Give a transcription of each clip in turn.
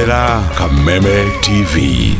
Kurorera Kameme TV.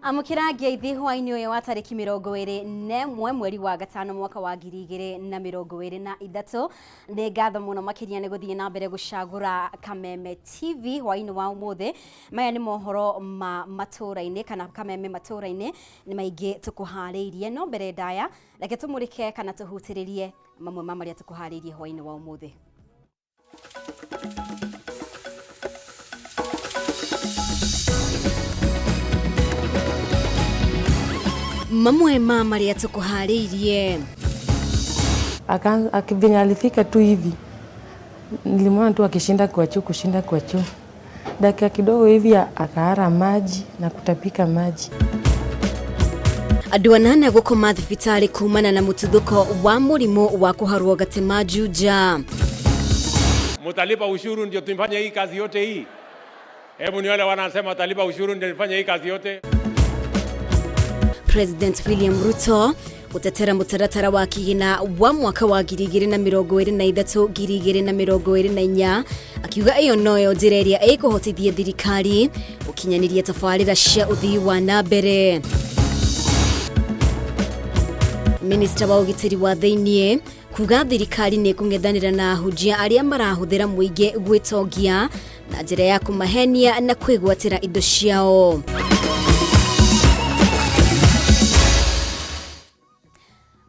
Amukira ngeithi hwaini uyu wa tariki 21 mweri wa gatano mwaka wa 2023 ni ngatho muno makiria ni guthie na mbere gucagura Kameme TV hwaini wa umuthi. Maya ni mohoro ma Matuura-ini kana Kameme Matuura-ini ni maingi tukuhariirie no mbere ndaya reke tumurike kana tuhutiririe mamwe ma maria tukuhariirie hwaini wa umuthi. Mamwe ma maria tukuhariirie. Akivinya alifika tu hivi, nilimwona tu akishinda kwa choo, kushinda kwa choo. Dakika kidogo hivi akaara maji na kutapika maji. Andu 8 gukoma thibitari kumana na mututhuko wa murimo wa kuharwo gatema juja. Mutalipa ushuru ndio tumfanye hii kazi yote hii. Hebu ni wale wanasema talipa ushuru ndio tufanye hii kazi yote. President William Ruto utetera mutaratara wa kigina wa mwaka wa 2023-2024 akiuga iyo noyo ndireria ikuhotithia thirikari ukinyaniria tafarira cia uthii wa nambere. Minister wa ugitiri wa theinie kuga thirikari ni kung'ethanira na hujia aria marahuthira muingi gwitongia na njira ya kumahenia na kwigwatira indo ciao.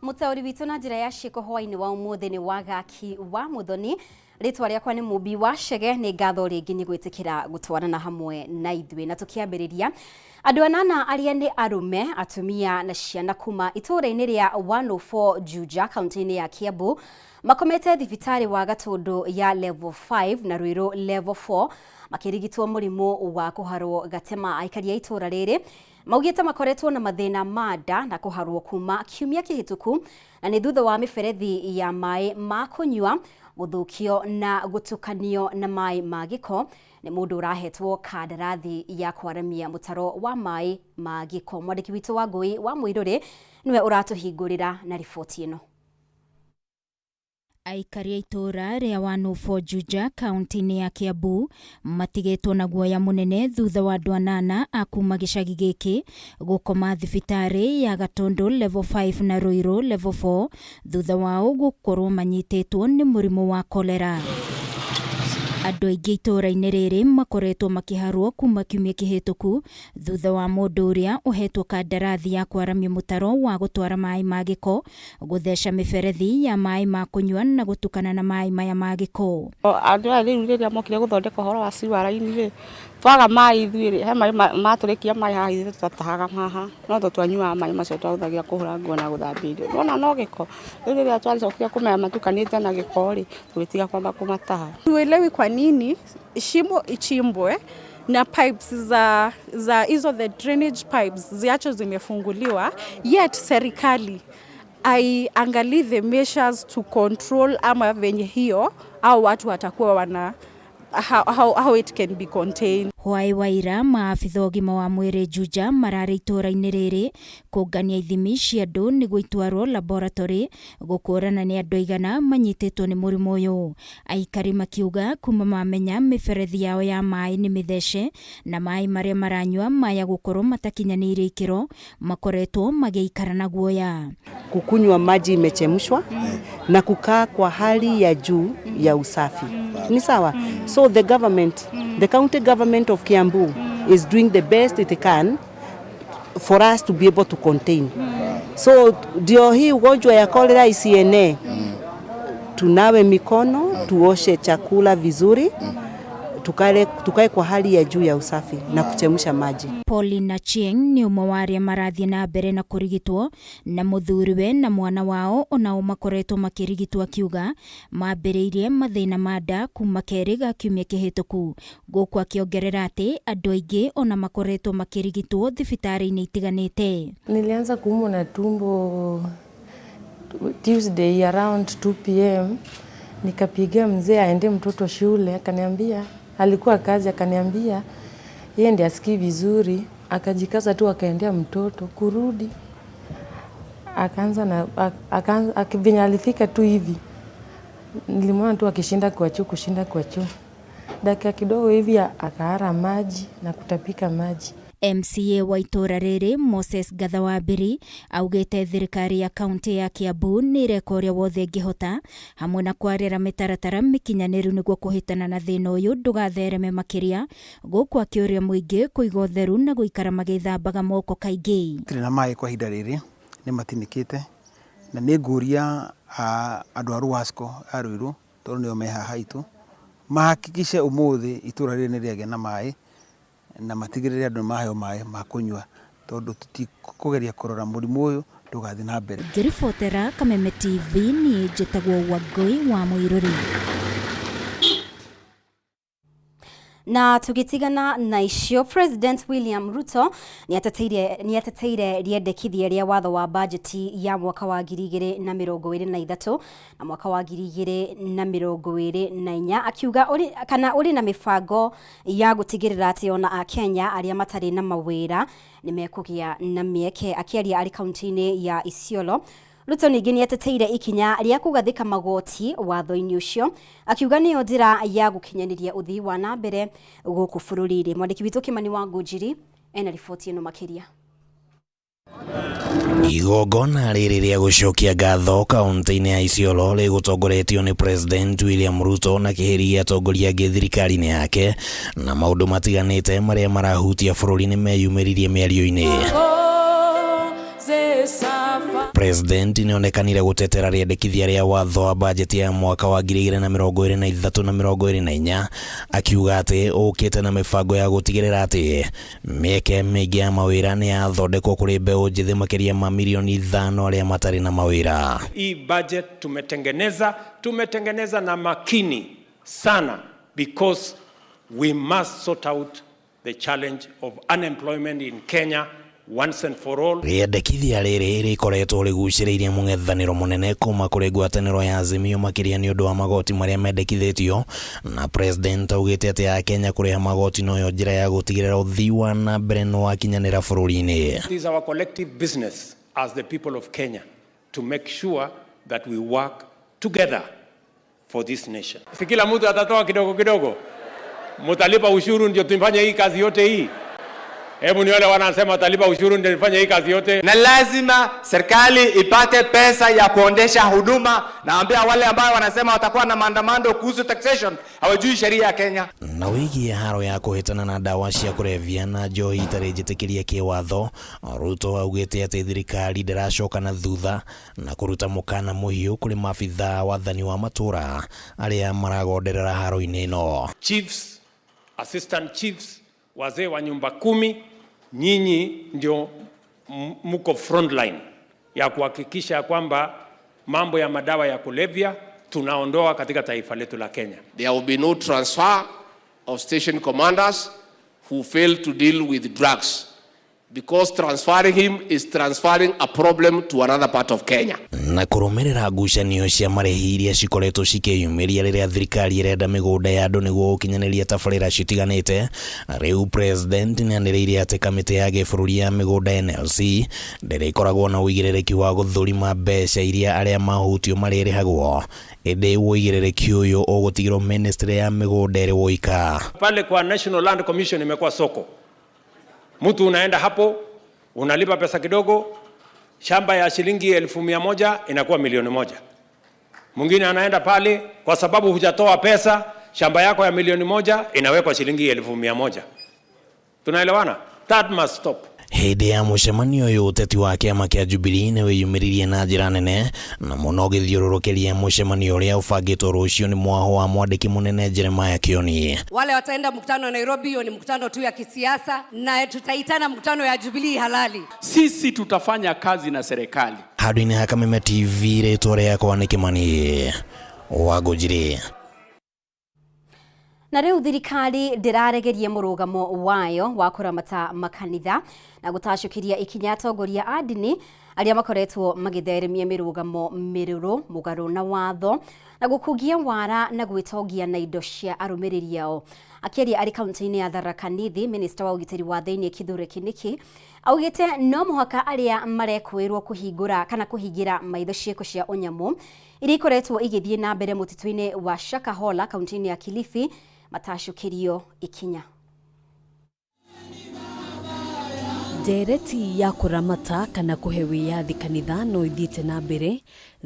Mutauri witu na njira ya ciiko hwaini wa umuthi ni wagaki wa muthoni. Ritwa riakwa ni mubi wa Chege ni ngatho ringi ni gwitikira gutwarana hamwe na ithwe na tukiambiriria. Andu 8 aria ni arume, atumia na ciana kuma itura-ini ria 104 Juja kaunti-ini ya Kiambu makomete thibitari wa Gatundu ya level 5 na Ruiru level 4 makirigitwo murimo wa kuharwo gatema. Aikari ya itura riri maugite makoretwo na mathina mada na kuharwo kuma kiumia kihituku na ni thutha wa miberethi ya mai ma kunywa guthukio na gutukanio na mai ma giko. Ni mundu urahetwo kandarathi ya kwaramia mutaro wa mai ma giko. Mwandiki witu wa Ngui wa Muiruri niwe uratuhingurira na riboti ino. Aikari ya itura ria 104 Juja kaunti-ini ya Kiambu matigetwo na guoya munene thutha wa andu 8 akuma gicagi giki gukoma thibitari ya Gatundu level 5 na Ruiru level 4 thutha wao gukorwo manyitetwo ni murimo wa kolera. Andu aingi itura-ini riri makoretwo makiharwo kuma kiumia kihituku thutha wa mundu uria uhetwo kandarathi ya kwaramia mutaro wa gutwara mai ma giko gutheca miberethi ya mai ma kunywa na gutukana na mai maya ma giko. Andu aya riu riria mokire guthondeka horo wa ciwara-ini ri twaga mai ithwiri he mai maturikia mai haha ithu tutatahaga haha no tutwanyua mai macio twahuthagira kuhura nguo na guthambia indo nona no giko riu riria twaricokia kumenya matukanite na giko ri twitiga kwamba kumataha. Tuelewi kwa nini shimo ichimbwe na pipes za hizo the drainage pipes ziacho zimefunguliwa, yet serikali aiangalie the measures to control ama venye hiyo au watu watakuwa wana how it can be contained. Hwai waira maafitha ugima wa mwiri Juja marari itura-ini riri kungania ithimi cia andu niguo itwarwo laboratory gukurana ni andu aigana manyitetwo ni murimo uyu. Aikari makiuga kuma mamenya miberethi yao ya mai ni mithece na mai maria maranywa maya gukorwo matakinyaniire ikiro makoretwo magiikara na guoya. Kukunywa maji imechemshwa na kukaa kwa hali ya juu ya usafi ni sawa. So the county government of Kiambu is doing the best it can for us to be able to contain. So ndio hii ugonjwa ya cholera isienee. tunawe mikono, tuoshe chakula vizuri, tukae kwa hali ya juu ya usafi na kuchemsha maji. Paulina Chieng ni umwe wa aria marathie na mbere na kurigitwo na muthuriwe na mwana wao onao makoretwo makirigitwo akiuga mambĩrĩirie mathĩna ma nda kuma kerĩ ga kiumia kĩhĩtũku. Gũkũ akiongerera atĩ andũ aingĩ ona makoretwo makirigitwo thibitarĩ-inĩ itiganĩte. Nilianza kuumwa na tumbo Tuesday around 2 p.m. Nikapigia mzee aende mtoto shule, akaniambia alikuwa kazi, akaniambia yeye ndiye asikii vizuri, akajikaza tu akaendea mtoto kurudi. Akaanza na akivinya alifika tu hivi. Nilimwona tu akishinda kwa choo. Dakika kidogo hivi akaara maji na kutapika maji. MCA wa itora rĩrĩ Moses Gathawambiri augĩte thirikari ya kaunti ya Kiambu nĩ ireka ũrĩa wothe ĩngĩhota hamwe na kwarĩra mĩtaratara mĩkinyanĩru nĩguo kũhĩtana na thĩna ũyũ ndũgathereme makĩria, gũkũ akĩũria mũingĩ kũiga ũtheru na gũikara magĩthambaga moko kaingĩ. Tũrĩ na maĩ kwa ihinda rĩrĩ nĩ matinĩkĩte na nĩ ngũria andũ a Ruasco a Ruiru tondũ nĩo me haha itũ mahakikishe ũmũthĩ itura rĩrĩ nĩ rĩagĩa na maĩ na matigĩrĩre andũ maheo maĩ ma kũnyua tondũ tutikũgeria kũrora mũrimũ ũyũ ndũgathiĩ na mbere. Ngĩribotera Kameme TV niĩ njĩtagwo Wangui wa Mũirũri. Na tugitigana na icio, President William Ruto ni ateteire riendekithia ria watho wa bajeti ya mwaka wa 2023 na mwaka wa 2024 akiuga uri na mibango ya gutigirira ati ona a Kenya aria matari na mawira ni mekugia na mieke. Akiaria ari kaunti-ini ya Isiolo, Ruto ningĩ nĩ ateteire ikinya rĩa kugathĩka magoti watho-inĩ ũcio, akiuga nĩyo njĩra ya gũkinyanĩria ũthii wa na mbere gũkũ bũrũri-inĩ. Mwandĩki witũ Kimani wa Ngũnjiri ena riboti ĩno makĩria. Igongona rĩrĩ rĩa gũcokia ngatho kaunti-inĩ ya Isiolo rĩgũtongoretio nĩ President William Ruto na kĩhĩri gĩa atongoria angĩ thirikari-inĩ yake na maũndũ matiganĩte marĩa marahutia bũrũri nĩ meyumĩririe mĩario-inĩ. President nĩonekanire gutetera riendekithia rĩa watho wa bajeti ya mwaka wa 2023 na 2024 akiuga atĩ ũkĩte na mĩbango ya gũtigĩrĩra atĩ mĩeke mĩingĩ ya mawĩra nĩ yathondekwo kũrĩ mbeũ njĩthĩ makĩria ma milioni 5 arĩa matarĩ na mawĩra. Hii budget tumetengeneza na makini sana because we must sort out the challenge of unemployment in Kenya once and for all. Riendekithia rĩrĩ rĩkoretwo rĩgucĩrĩirie mũng'ethanĩro mũnene kuma kũrĩ ngwatanĩro ya Azimio makĩria nĩ ũndũ wa magoti marĩa mendekithĩtio, na President augĩte atĩ ya Kenya kũrĩha magoti noyo njĩra ya gũtigĩrĩra ũthii wa na mbere nĩ wakinyanĩra bũrũri-inĩ. It is our collective business as the people of Kenya to make sure that we work together for this nation. Si kila mtu atatoa kidogo kidogo, mtalipa ushuru ndio tufanye hii kazi yote hii. Hebu ni wale wanasema watalipa ushuru ndio nifanye hii kazi yote. Na lazima serikali ipate pesa ya kuondesha huduma. Naambia wale ambao wanasema watakuwa na maandamano kuhusu taxation hawajui sheria ya Kenya. Na wiki ya haro ya kuhĩtana na dawa cia kũrebia na njohi itarĩ njĩtĩkĩrie kĩwatho, Ruto augĩte atĩ thirikari ndĩracoka na thutha na kũruta mũkana mũhiũ kũrĩ maabitha wathani wa matũra arĩa maragonderera haro-inĩ ĩno. Chiefs, assistant chiefs, wazee wa nyumba 10, nyinyi ndio mko frontline ya kuhakikisha kwamba mambo ya madawa ya kulevya tunaondoa katika taifa letu la Kenya. There will be no transfer of station commanders who fail to deal with drugs, because transferring him is transferring a problem to another part of Kenya. Na kũrũmĩrĩra ngucanio cia marĩhi iria cikoretwo cikĩyumĩria rĩrĩa thirikari ĩrenda mĩgũnda ya andũ nĩguo gũkinyanĩria tabarĩra citiganĩte, rĩu President nĩanĩrĩire atĩ kamĩtĩ ya gĩbũrũri ya mĩgũnda NLC ndĩrĩkoragwo na ũigĩrĩrĩki wa gũthũrima mbeca iria arĩa mahutio marĩrĩhagwo, ĩndĩ ũigĩrĩrĩki ũyũ ũgũtigĩrwo ministry ya mĩgũnda ĩrĩ woika. Pale kwa National Land Commission imekuwa soko. Mtu unaenda hapo unalipa pesa kidogo, shamba ya shilingi 1,100 inakuwa 1,000,000. Mwingine anaenda pale kwa sababu hujatoa pesa, shamba yako ya 1,000,000 inawekwa shilingi 1,100. Tunaelewana? That must stop. Hĩndĩ ya mũcemanio ũyũ ũteti wa kĩama kĩa Jubilee nĩ wĩyumĩririe na njĩra nene na mũno gĩthiũrũrũkĩria mũcemanio ũrĩa ũbangĩtwo rũciũ nĩ mwaho wa mwandĩki mũnene Jeremiah Kioni. Wale wataenda mkutano Nairobi, hiyo ni mkutano tu ya kisiasa na tutaitana mkutano ya Jubilee halali. Sisi tutafanya kazi na serikali. Handũ-inĩ ha Kameme TV rĩtwa rĩakwa nĩ Kĩmani Wangũnjiri. Na rĩu thirikari ndĩraregeria mũrũgamo wayo wa kũramata makanitha na gũtacũkĩria ikinya atongoria a ndini arĩa makoretwo magĩtheremia mĩrũgamo mĩrũrũ mũgarũ na watho na gũkungia wara na gwĩtongia na indo cia arũmĩrĩri ao. Akĩaria arĩ kaunti-inĩ ya Tharaka Nithi, minista wa ũgitĩri wa thĩinĩ Kithure Kindiki augĩte no mũhaka arĩa marekwĩrwo kũhingũra kana kũhingira maitho ciĩko cia ũnyamũ iria ikoretwo igĩthiĩ na mbere mũtitũ-inĩ wa Shakahola kaunti-inĩ ya Kilifi matacũkĩrio ikinya. Ndereti ya kũramata kana kũhe wĩyathi kanitha no ithiĩte na mbere,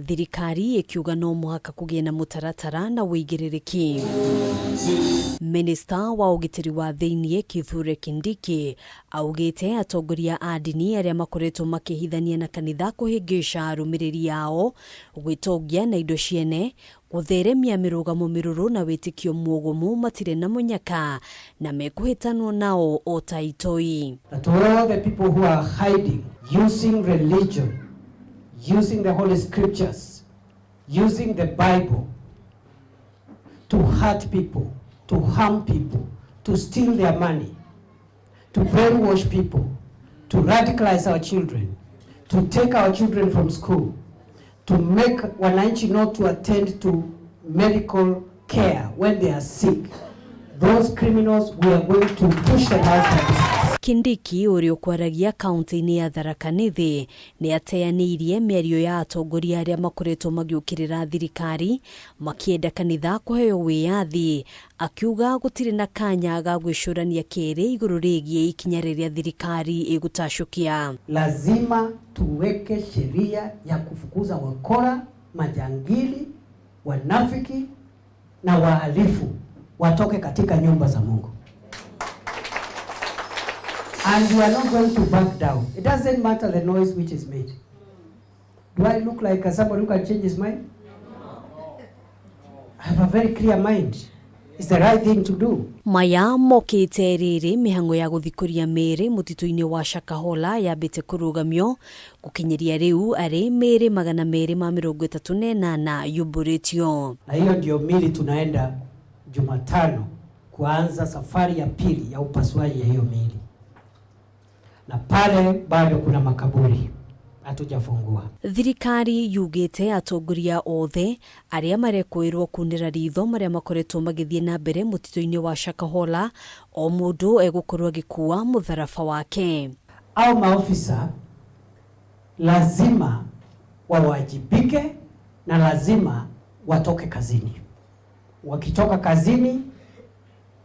thirikari ĩkiuga no mũhaka kũgĩe na mũtaratara na wĩigĩrĩrĩki. Minista wa ũgitĩri wa thĩinĩ Kithure Kindiki augĩte atongoria a ndini arĩa makoretwo makĩhithania na kanitha kũhĩngĩca arũmĩrĩri ao, gwĩtongia na indo ciene, gũtheremia mĩrũgamo mĩrũrũ na wĩtĩkio mũũgũmu matirĩ na mũnyaka na mekũhĩtanwo nao o ta itoi. To all the people who are hiding, using religion, using the Holy Scriptures, using the Bible to hurt people, to harm people, to steal their money, to brainwash people, to radicalize our children, to take our children from school, to make wananchi not to attend to medical care when they are sick. Those criminals, we are going to push them out of business. Kindiki ũrĩa ũkwaragia kaunti-inĩ ya Tharaka Nithi nĩ ateanĩirie mĩario ya atongoria arĩa makoretwo magĩũkĩrĩra thirikari makĩenda kanitha kũheo wĩyathi, akiuga gũtirĩ na kanya ga gwĩcũrania kerĩ igũrũ rĩgiĩ ikinya rĩrĩa thirikari ĩgũtacũkia. Lazima tuweke sheria ya kufukuza wakora, majangili, wanafiki na wahalifu watoke katika nyumba za Mungu. And we are not going to back down. It doesn't matter the noise which is made. Do I look like somebody who can change his mind? I have a very clear mind. It's the right thing to do. Maya mokĩte rĩrĩ mĩhang'o ya gũthikũria mĩĩrĩ mũtitũ-inĩ wa Shakahola yambĩte kũrũgamio gũkinyĩria rĩu arĩ mĩĩrĩ 238 yumbũrĩtio. Na hiyo ndio mili tunaenda Jumatano kuanza safari ya pili ya upasuaji ya hiyo mili. Na pale bado kuna makaburi hatujafungua. Thirikari yugĩte atongoria othe arĩa marekwĩrwo kunĩra ritho marĩa makoretwo magĩthiĩ na mbere mũtitũ-inĩ wa Shakahola o mũndũ egũkorwo agĩkua mũtharaba wake. Au maofisa lazima wawajibike na lazima watoke kazini. Wakitoka kazini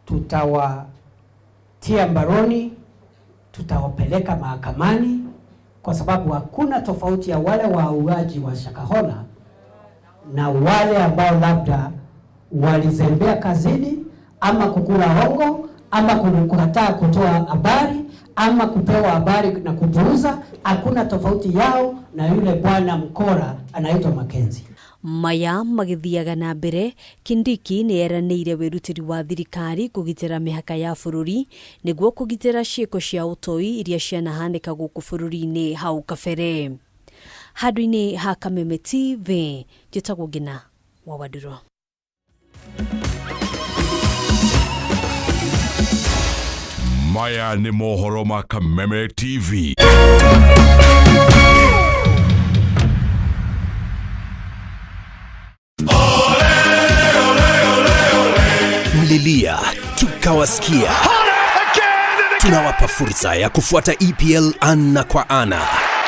tutawatia mbaroni, tutawapeleka mahakamani, kwa sababu hakuna tofauti ya wale wauaji wa Shakahola na wale ambao labda walizembea kazini ama kukula hongo ama kukataa kutoa habari ama kupewa habari na kupuuza. Hakuna tofauti yao na yule bwana mkora anaitwa Makenzi. Maya magĩthiaga na mbere, Kindiki nĩ eranĩire wĩrutĩri wa thirikari kũgitĩra mĩhaka ya bũrũri nĩguo kũgitĩra ciĩko cia ũtoi iria cianahanĩka gũkũ bũrũri-inĩ hau kabere. Handũ-inĩ ha Kameme TV, njĩtagwo Ngina wa Waduro. Maya nĩ mohoro ma Kameme TV. Mlilia, tukawasikia. Tunawapa fursa ya kufuata EPL ana kwa ana.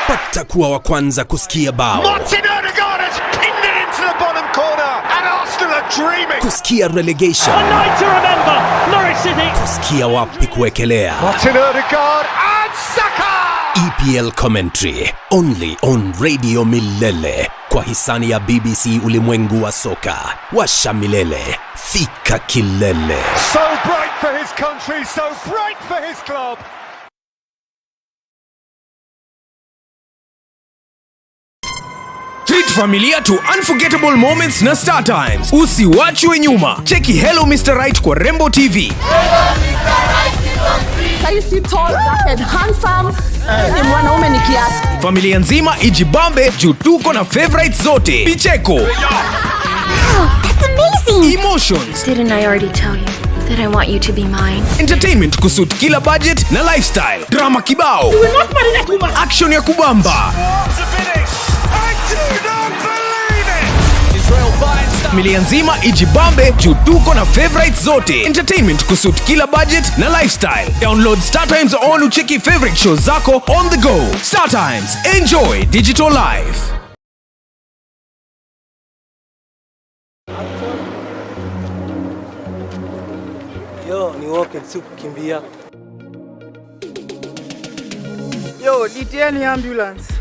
Pata kuwa wa kwanza kusikia bao. Kusikia relegation. Kusikia wapi kuekelea. EPL commentary only on Radio Milele kwa hisani ya BBC Ulimwengu wa Soka. Washa milele, fika kilele. So bright for his country, so bright for his club. Treat familia to unforgettable moments na Star Times. Usiwachwe nyuma. Cheki Hello Mr. Right kwa Rembo TV. Saisi tall, dark and handsome. Ni mwanaume ni kiasi. Familia nzima ijibambe juu tuko na favorites zote. Picheko. Wow, that's amazing. Emotions. Didn't I already tell you that I want you to be mine? Entertainment kusut kila budget na lifestyle. Drama kibao. Action ya kubamba. Familia nzima ijibambe juu tuko na favorites zote. Entertainment kusut kila budget na lifestyle. Download Star Times on ucheki favorite shows zako on the go. Star Times, enjoy digital life. Yo, ni walk si kukimbia. Yo, nitieni ambulance.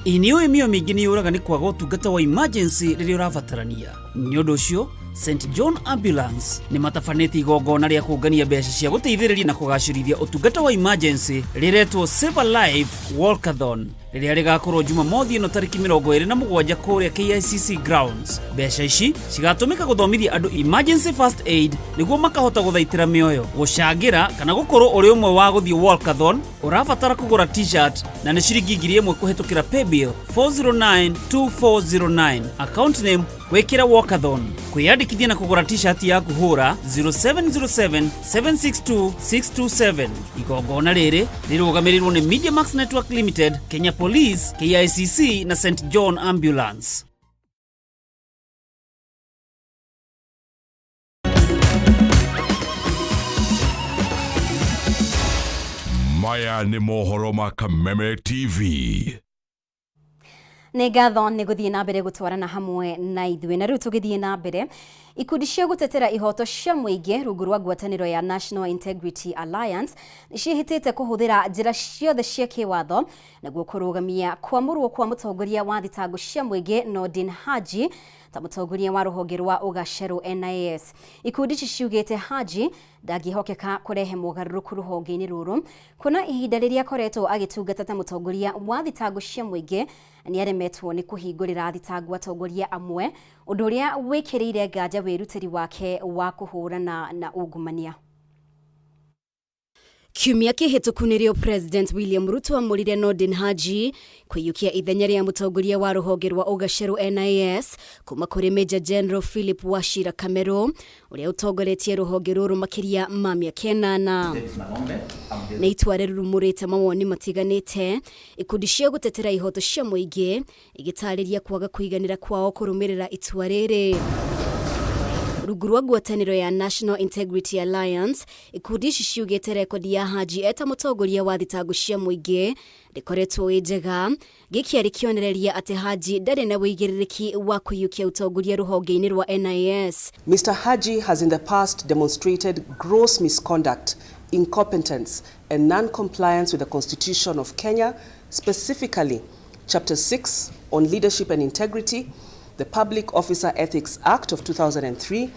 Inio emio migini yuraga ni kwaga utungata wa emergency riri urabatarania. Nyondo cio St John Ambulance ni matafaneti igongona ria kungania mbeca cia guteithĩrĩria na kugacirithia utungata wa emergency riretwo Save a Life Walkathon riria rigakorwo Jumamothi ino tariki 27 kuria KICC grounds. Mbeca ici cigatumika guthomithia andu emergency first aid niguo makahota guthaitira mioyo, gucangira kana gukorwo uri umwe wa guthii Walkathon. Urabatara kugura t-shirt na ni ciringi 1,000 kuhetukira paybill 4092409 account name wekira Walkathon. Kwiyandikithia na kugura t-shirt yaku hura 0707762627. Igongona riri rirugamirirwo ni Media Max Network Limited, Kenya Police, KICC na St John Ambulance. Maya ni Mohoro ma Kameme TV. Nĩ ngatho nĩ gũthiĩ na mbere gũtwarana hamwe na ithuĩ, na rĩu tũgĩthiĩ na mbere ikundi cia gũtetera ihoto cia mũingĩ rungu rwa ngwatanĩro ya National Integrity Alliance nĩciĩhĩtĩte kũhũthĩra njĩra ciothe cia kĩwatho nĩguo kũrũgamia kwamũrwo kwa mũtongoria wa thitango cia mũingĩ Nordin Haji ta mũtongoria wa rũhonge rwa ũgacerũ NIS. Ikundi ici ciugĩte Haji ndangĩhokeka kũrehe mogarũrũku rũhonge-inĩ rũrũ, kuna ihinda rĩrĩa akoretwo agĩtungata ta mũtongoria wa thitango cia mũingĩ nĩaremetwo nĩ kũhingũrĩra thitango atongoria amwe, ũndũ ũrĩa wĩkĩrĩire nganja wĩrutĩri wake wa kũhũrana na ungumania. Kiumia kĩhĩtũku nĩrĩo President William Ruto amũrire Nordin Haji kwĩyũkia ithenya rĩa mũtongoria wa rũhonge rwa ũgacerũ NIS kuma kũrĩ Major General Philip Wachira Kamero ũrĩa ũtongoretie rũhonge rũrũ makĩria ma mĩaka 8. Nĩ itua rĩrumũrĩte mawoni matiganĩte, ikundi cia gũtetera ihoto cia mũingĩ igĩtarĩria kwaga kũiganĩra kwao kũrũmĩrĩra itua rĩrĩ. Rungu rwa ngwatanĩro ya National Integrity Alliance, ikundi ici ciugĩte rekodi ya Haji eta mũtongoria wa thitango cia mũingĩ rĩkoretwo wĩ njega, gĩkĩarĩ kĩonereria atĩ Haji ndarĩ na wĩigĩrĩrĩki wa kũiyũkia ũtongoria rũhonge-inĩ rwa NIS. Mr. Haji has in the past demonstrated gross misconduct, incompetence and non-compliance with the Constitution of Kenya, specifically Chapter 6 on Leadership and Integrity, the Public Officer Ethics Act of 2003,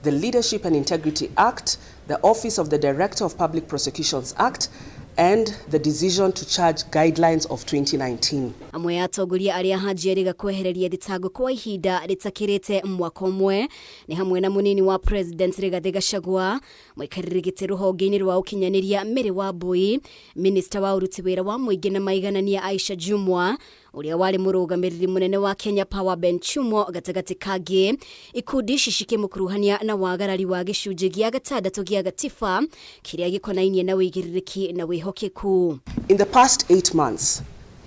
the Leadership and Integrity Act, the Office of the Director of Public Prosecutions Act, and the Decision to Charge Guidelines of 2019. Amwe ya atongoria arĩa Haji ariga kwehereria thitango kwa ihinda rĩtakĩrĩte mwaka ũmwe nĩ hamwe na munini wa President Rigathi Gachagua, mũikarĩri gĩtĩ rũhonge-inĩ rwa ũkinyanĩria Mary Wambui, Minister wa ũruti wĩra wa mũingĩ na maiganania Aisha Jumwa, ũrĩa warĩ mũrũgamĩrĩri mũnene wa Kenya Power Ben Chumo gatagatĩ kangĩ. Ikundi ici cikĩmũkuruhania na wagarari wa gĩcunjĩ gĩa 6 gĩa gatiba kĩrĩa gĩkonainie na wĩigĩrĩrĩki na wĩhokeku. In the past 8 months,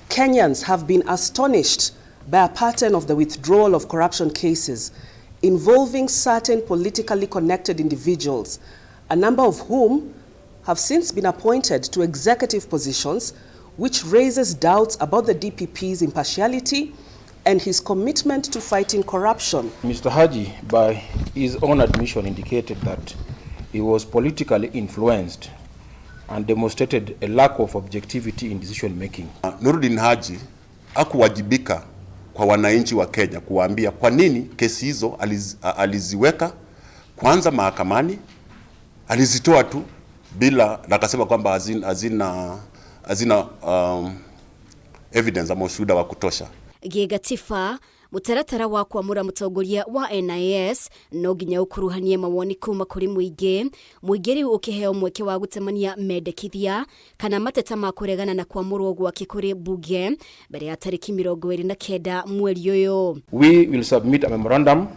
Kenyans have been astonished by a pattern of the withdrawal of corruption cases involving certain politically connected individuals, a number of whom have since been appointed to executive positions, which raises doubts about the DPP's impartiality and his commitment to fighting corruption. Mr. Haji, by his own admission, indicated that he was politically influenced and demonstrated a lack of objectivity in decision making. Nordin Haji hakuwajibika kwa wananchi wa Kenya kuwaambia kwa nini kesi hizo aliziweka kwanza mahakamani, alizitoa tu bila, na akasema kwamba hazina evidence ama ushuhuda wa kutosha. gigatiba mutaratara wa kwamura mutongoria wa NIS no nginya ukuruhanie mawoni kuma kuri muingi riu ukiheo mweke wa gutemania mendekithia kana mateta ma kuregana na kwamurwo gwake kuri bunge mbere ya tariki 29 mweri uyu. We will submit a memorandum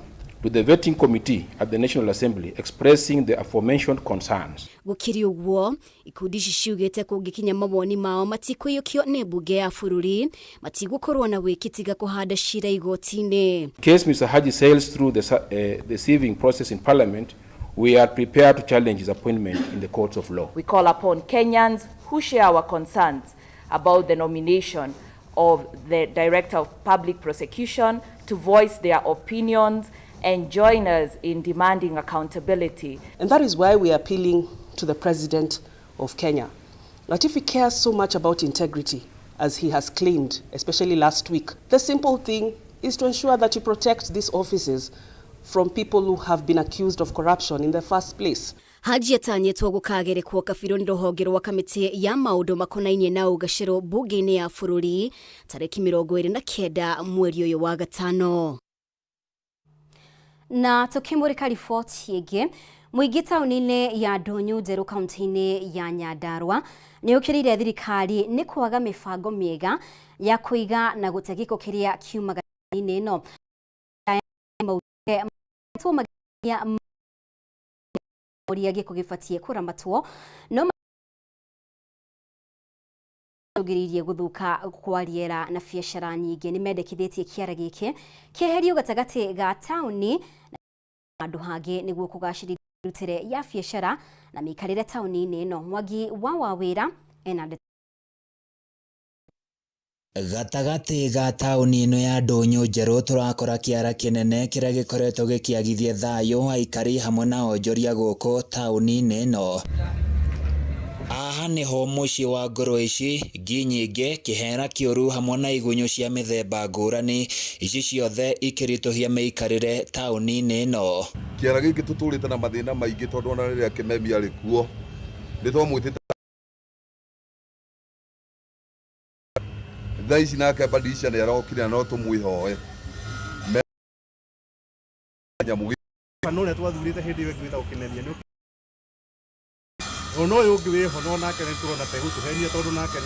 to the vetting committee at the National Assembly expressing the aforementioned concerns. Gukiri uguo ikundi ciciugite kungikinya mawoni mao matikuiyukio ni bunge ya bururi matigukorwo na wikitiga kuhanda cira igoti-ini. In case Mr. Haji sails through the sieving process in Parliament, we are prepared to challenge his appointment in the courts of law. We call upon Kenyans who share our concerns about the nomination of the Director of Public Prosecution to voice their opinions and join us in demanding accountability. And that is why we are appealing to the President of Kenya that if he cares so much about integrity, as he has claimed, especially last week, the simple thing is to ensure that he protects these offices from people who have been accused of corruption in the first place. Haji atanyetwo gukagerekwo kabiro ni ruhonge rwa kamiti ya maundu makonainie na ugaciro bunge-ini ya bururi tariki 29 mweri uyu wa gatano. Na tukimurika riboti ingi muingi tauni-ini ya Ndonyo Njeru kaunti-ini ya Nyandarua ni ukirire thirikari ni kwaga mibango miega ya kuiga na gute giko kiria kiumaga ini no uria giko gifatie kuramatwo no ugiririe guthuka kwa riera na biacara nyingi ni mendekithitie kiara giki kieherio gatagati ga tauni na andu hangi niguo kugacirithia rutire ya biacara na mikarire tauni-ini no. Mwangi wa wawira ena gatagati ga tauni ino ya Ndonyo Njeru turakora kiara kinene kiria gikoretwo gikiagithia thayo aikari hamwe na onjoria guku tauni-ini ino. Aha niho mucii wa ngoro ici ngi nyingi kihera kiuru hamwe na igunyo cia mithemba ngurani ici ciothe ikirituhia meikarire tauni-ini ino. Kiara giki tuturite na mathina maingi tondu ona riria Kameme ari kuo nitwamwitite thaici nake badilisha ni arokire no tumwihoe nyamu kanone twathurite hindi iyo ngwita ukineria ni ono yo ngwiho no nake ni turona te gutuhenia tondu nake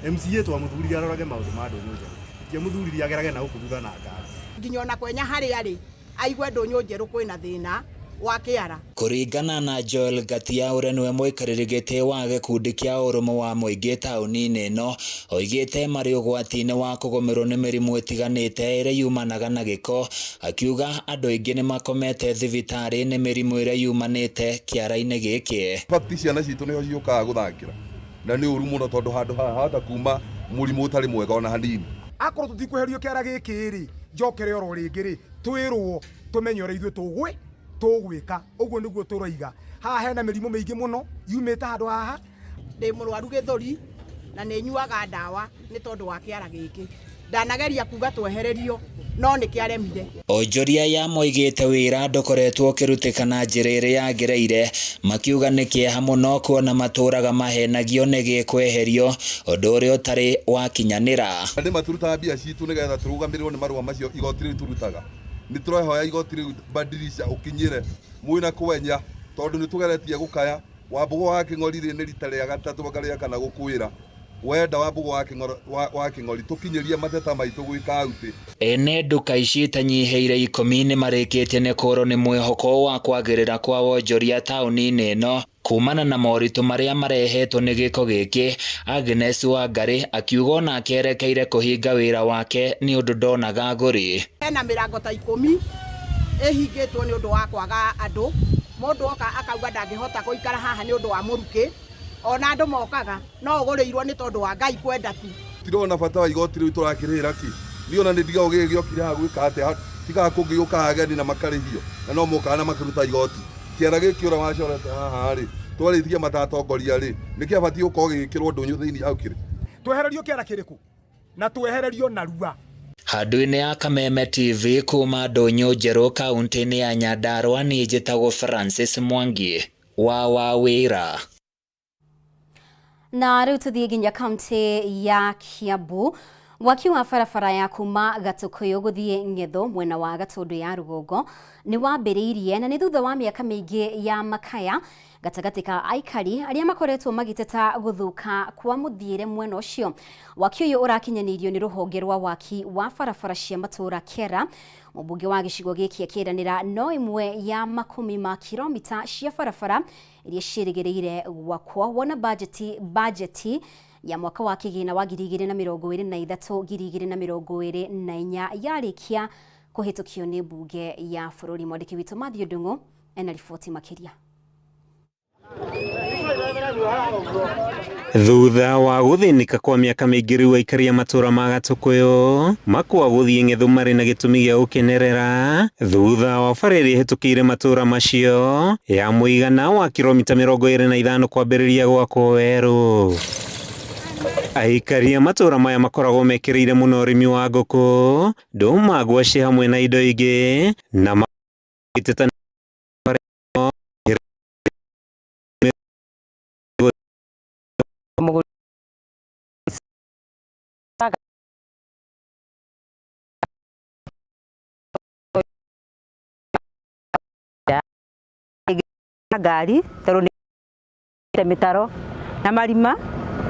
ni MCA twamuthurire arorage maundu ma Ndonyo Njeru tie muthuriri agerage na ukubutha na ngari nginyona kwenya hari ari aigwe Ndonyo Njeru kwina thina wa kiara. Kuringana na Joel Gatia uria niwe muikariri giti wa gikundi kia urumo wa muingi tauni-ini ino oigite mari ugwati-ini wa kugomerwo ni mirimu itiganite iria yumanaga na giko akiuga andu aingi ni makomete thibitari ni mirimu iria yumanite kiara-ini giki. Fakti ciana citu niho ciukaga guthakira na ni uru muno tondu handu haha hata kuma murimu utari mwega ona hanini. Akorwo tutikweherio kiara giki ri njokere oro ringi ri twirwo tumenye ora ithuĩ tugwika uguo niguo turoiga haha hena mirimu miingi muno yumite handu haha ndi murwaru githuri na ni nyuaga ndawa ni tondu wa kiara giki ndanageria kuga twehererio no ni kiaremire. Onjoria ya moigite wira ndukoretwo ukirutika na njira iria yagereire makiuga ni kieha muno kuona maturaga mahenagio ni gikweherio undu uria utari wakinyanira. Ndi maturuta mbia citu nigetha turugamirwo ni marua macio igoti riu turutaga ni turehoya igoti riu badilisha ukinyire mwina kwenya tondu ni tugeretie gukaya Wambugu wa King'ori ni rita ria gatatu bakaria kana gukwira wenda Wambugu wa King'ori tukinyirie mateta maitu gwika auti. Ene nduka ici tanyiheire 10 ni marikitie ni koro ni mwihoko wa kwagirira kwa wonjoria tauni-ini ino kumana na moritu maria marehetwo ni giko giki. Agnes Wangari akiuga na kerekeire kuhinga wira wake ni undu ndonaga nguri. Hena mirango ta 10 ehingitwo ni undu wa kwaga andu mundu oka akauga ndangihota guikara haha ni undu wa muruki ona andu mokaga no ugurirwo ni tondu wa Ngai kwenda tu. Tirona bata wa igoti riu turakirira ki ni ona ni diga ugigiokire ha gwika ate tiga kungiuka ageni na makarihio na no muka na makiruta igoti kiara giki ura wacorete haha ri twarithia matatongoria ri niki abati uko gikirwo Ndonyo thiini aukire twehererio kiara kiriku na twehererio narua. Handu-ini ya Kameme TV kuma Ndonyo Njeru kaunti-ini ya Nyandarua ni njitagwo Francis Mwangi wa wawira. Na riu tuthie nginya kaunti ya Kiambu. Waki wa barabara ya kuma Gatukuyu guthie Ng'etho mwena wa Gatundu ya Rugongo ni wambiriirie na ni thutha wa miaka mingi ya makaya gatagati ka aikari aria makoretwo magiteta guthuka kwa muthiire mwena ucio. Waki uyu urakinyanirio ni ruhonge rwa waki wa barabara cia Matuura Kera. Mubunge wa gicigo giki akiranira no imwe ya makumi ma kilomita cia barabara iria ciĩrĩgĩrĩire gwakwo wona bajeti ya mwaka wa kigina wa 2023-2024 yarĩkia kũhĩtũkio nĩ mbunge ya bũrũri. Mwandĩki witũ Mathew Ndung'u ena riboti makĩria. Thutha wa gũthĩnĩka kwa mĩaka mĩingĩ rĩu aikari a matũũra ma Gatukuyu makwa gũthiĩ Ng'etho marĩ na gĩtũmi gĩa gũkenerera thutha wa bara ĩrĩa ĩhĩtũkĩire matũũra macio ya mũigana wa kilomita 25 kwambĩrĩria gwakwo werũ. Aikari a matũũra maya makoragwo mekĩrĩire mũno ũrĩmi wa ngũkũ, ndũma, ngwacĩ hamwe na indo ingĩ na magĩteta ngari tondũ nĩ mitaro na marima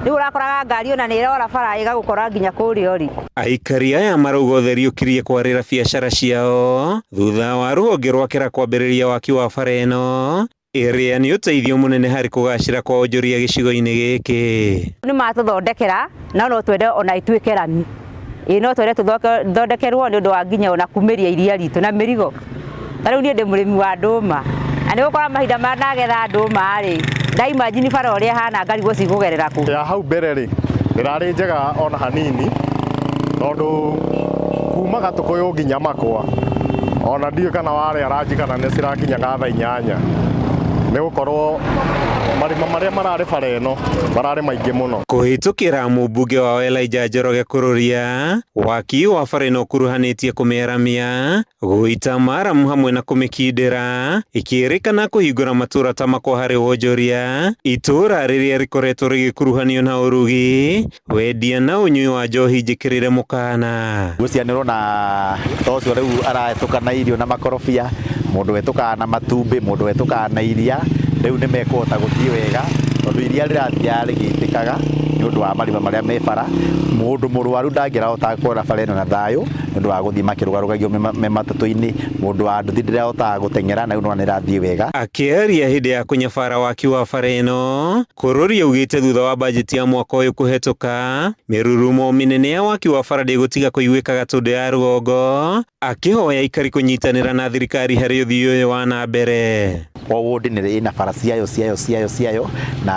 rĩu ũrakoraga ngari ona nĩ ĩrora bara ĩgagũkora nginya kũrĩa ũri. Aikari aya marauga ũtheri ũkirie kwarĩra biacara ciao thutha wa rũhonge rwa Kera kwambĩrĩria waki wa bara ĩno ĩrĩa nĩ ũteithio mũnene harĩ kũgacĩra kwa wonjoria gĩcigo-inĩ gĩkĩ. Nĩ matũthondekera no twende ona ituĩke rami. No twende tũthondekerwo nĩ ũndũ wa nginya ona kumĩria iria ritũ na mĩrigo. Tarĩu niĩ ndĩ mũrĩmi wa ndũma. Na nĩ gũkora mahinda managetha ndũma rĩ ndaimagine bara ũrĩa hana ngari gũcikũgerera kũ. Ya hau mbere rĩ ndĩrarĩ njega ona hanini tondũ kuma Gatukuyu nginya makwa ona ndiũ kana warĩa ranji kana nĩ cirakinyaga thaa 8 nĩ gũkorwo marima marĩa mararĩ bara ĩno mararĩ maingĩ mũno. Kũhĩtũkĩra mũmbunge wa Elijah Njoroge Kururia waki wa bara ĩno ũkuruhanĩtie kũmĩaramia gũita maramu hamwe na kũmĩkindĩra ikĩrĩkana kũhingũra matũũra ta makwa harĩ wonjoria itũũra rĩrĩa rĩkoretwo rĩgĩkuruhanio na ũrugi wendia na ũnyui wa njohi njĩkĩrĩre mũkana. Gũcianĩrwo na tocio rĩu arahĩtũka na irio na makorobia, mũndũ wetũkaga na matumbĩ, mũndũ wetũkaga na iria, rĩu nĩ mekũhota gũthiĩ wega tondũ iria rĩrathiaga rĩgĩitĩkaga nĩ ũndũ wa marima marĩa me bara. Mũndũ mũrwaru ndangĩrahota kuona bara ĩno na thayũ nĩ ũndũ wa gũthiĩ makĩrũgarũgagio me matatũ-inĩ, mũndũ wa nduthi ndĩrahotaga gũteng'era na nĩ ĩrathiĩ wega. Akĩaria hĩndĩ ya kũnyabara waki wa bara ĩno, Kururia augĩte thutha wa bajeti ya mwaka ũyũ kũhetũka mĩrurumo mĩnene ya waki wa bara ndĩgũtiga kũiguĩka Gatundu ya Rugongo, akĩhoya aikari kũnyitanĩra na thirikari harĩ ũthii ũyũ wa na mbere. O wodi nĩ ĩna bara ciayo na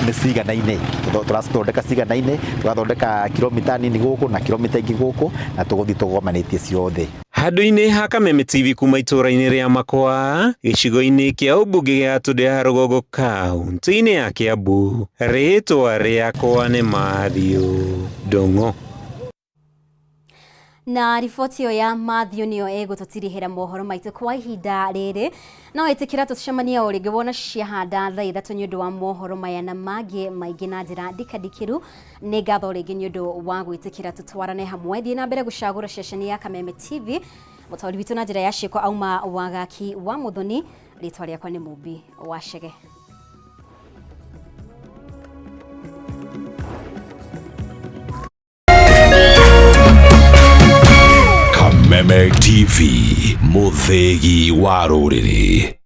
nĩ ciganaine, tũrathondeka ciganaine, tũgathondeka kilomita nini gũkũ na kilomita ingĩ gũkũ na tũgũthiĩ tũgomanĩtie ciothe. Handũ-inĩ ha Kameme TV kuma itũũra-inĩ rĩa Makwa gĩcigo-inĩ kĩa ũmbunge gĩa Gatundu ya Rugongo kaunti-inĩ ya Kiambu, rĩtwa rĩakwa nĩ Mathew Ndung'u. Na riboti ĩyo ya Mathew nĩyo ĩgũtũtirihĩra mohoro maitũ kwa ihinda rĩrĩ. No ĩtĩkĩra tũcemania o rĩngĩ wona ciahanda thaa 3 nĩ ũndũ wa mohoro maya na mangĩ maingĩ na njĩra ndikadikiru. Nĩ ngatho rĩngĩ nĩ ũndũ wa gwĩtĩkĩra tũtwarane hamwe. Thiĩ na mbere gũcagũra ceceni ya Kameme TV. Mũtaũri witũ na njĩra ya ciĩko auma wagaki wa Muthoni. Rĩtwa rĩakwa nĩ Mũmbi wa Chege. Kameme TV, mũthĩgi wa rũrĩrĩ.